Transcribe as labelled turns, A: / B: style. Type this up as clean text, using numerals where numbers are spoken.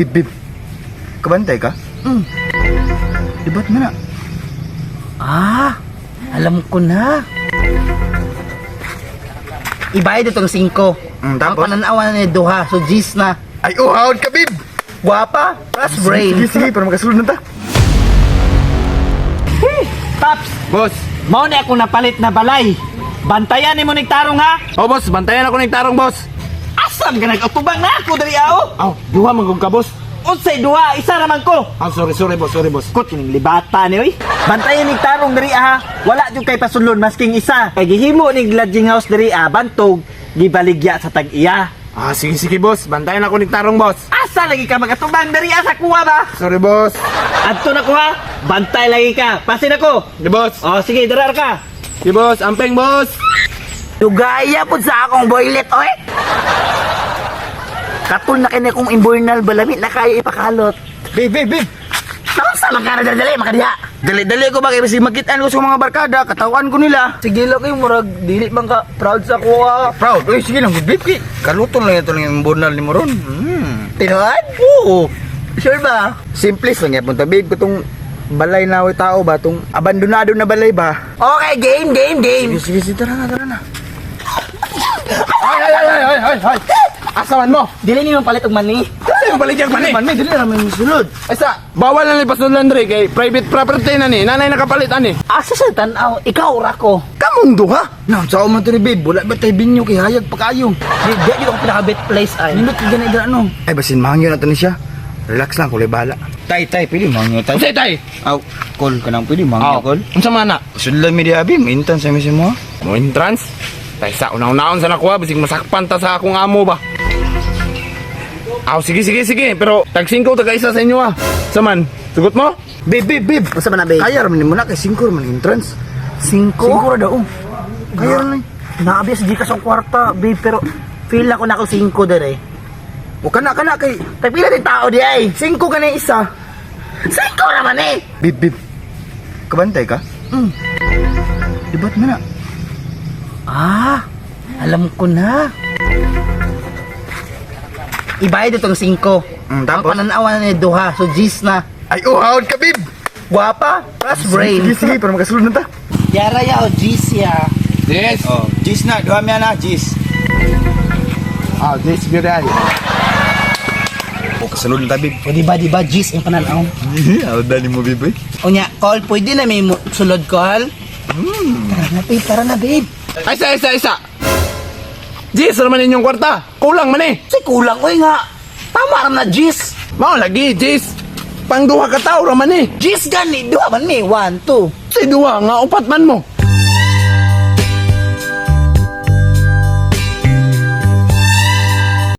A: Bib, kabantay ka? Dibat mo na.
B: Alam ko na. Ibayad itong 5.
A: Tapos?
B: Ang pananawan na duha. So, G's na.
A: Ay, uhawad ka, Bib!
B: Guwapa, plus brain.
A: Sige, para makasulod na ta.
B: Paps,
C: Boss.
B: mao ni ako napalit na balay. Bantayan ni mo nagtarong ha.
C: Oh, boss. Bantayan ako nagtarong, boss.
B: Asam ka nag-atubang na ako dari ao.
C: Aw, duha man ka, boss.
B: Unsay duha, isa raman ko.
C: Sorry, boss.
B: Kut kining libata ni oy. Bantayan ni tarong dari ha. Wala jud kay pasulon masking isa. Kay gihimo ning lodging house dari bantog gibaligya sa tag-iya.
C: Sige, boss. Bantayan ako nagtarong, boss.
B: Asa lagi ka magatubang dari sa kuha ba?
C: Sorry, boss.
B: Adto na ko ha. Bantay lagi ka. Pasin ako.
C: Di, boss.
B: Oh sige, darar ka.
C: Di, boss. Ampeng, boss.
B: Dugaya po sa akong boylet, oy. Katul na kini kong imbornal balami na kaya ipakalot.
A: Bib!
B: Saan sa magkara dali makadiha?
A: Dali-dali ko ba, kaya kasi magkitaan ko sa mga barkada, katawan ko nila.
B: Sige lang kayo, murag dili bang ka proud sa kuha.
A: Proud? Uy, sige lang, Bib. Kaluton lang ito lang yung bonal ni Moron.
B: Tinuan? Oo. Sure ba?
A: Simplest lang yan, punta, Bib. Itong balay na tao ba? Itong abandonado na balay ba?
B: Okay, game.
A: Sige, tara na.
C: Ay. Asawan mo.
B: Dili niyo palit og mani.
C: Kasi yung balik yung mani.
A: Man, may dili naman yung sulod.
C: Asa, bawal na lipas ng landry kay private property na ni. Nanay nakapalit, ani.
B: Asa sa tanaw, ikaw ra ko.
A: Kamong duha? Na, sao man to ni Bib. Wala ba tayo binyo kay hayag pa kayo?
B: Di ko pinaka-bet place ay.
A: Nindot ka ganay ano? Ay, basin mahangyo na to ni siya. Relax lang, kulay bala. Tay, pwede mahangyo tay.
C: Say, tay.
A: Aw, call ka nang pwede mahangyo call.
C: Unsa man na?
A: Sudlan mi di abi, mintan sa misi mo.
C: Mo entrance. Tay sa una-unaon sa nakuha bisig masakpan ta sa akong amo ba. Sige. Pero tag-5 taga-isa sa inyo Saman, sugot mo?
A: Bib.
B: Usa man na be?
A: Kaya raman mo na kay 5 man entrance.
B: 5.
A: 5 ra daw. Kaya raman.
B: Naabi sa gikas ang kwarta, babe, pero feel ako na ako 5 dere.
A: O kana kay
B: Tagpila din tao di ay.
A: 5 ka na isa.
B: 5 naman eh.
A: Bib. Kabantay ka? Dibat mo na.
B: Alam ko na. Ibayad itong 5. Ang
A: Tapos?
B: pananawan na duha. So, G's na.
A: Ay, uhawad ka, Bib.
B: Guwapa, plus brain.
A: Sige, para makasulod na ta.
B: Yara ya o G's ya.
C: Yes.
A: Oh, Gis na, duha mi na, Gis.
C: This good ay.
A: O kasulod na ta, Bib.
B: O di ba G's yung pananaw?
A: Aw dali mo, Bib.
B: O nya, call, pwede na may sulod call? Tara na babe.
C: Ay, isa. Jis, naman inyong kwarta. Kulang man eh.
B: Say kulang ko nga. Tama ram na G's.
C: Mao lagi, Jis. Pang duha ka tao raman eh.
B: G's gani, duha man ni, 1, 2.
C: Si duha nga upat man mo.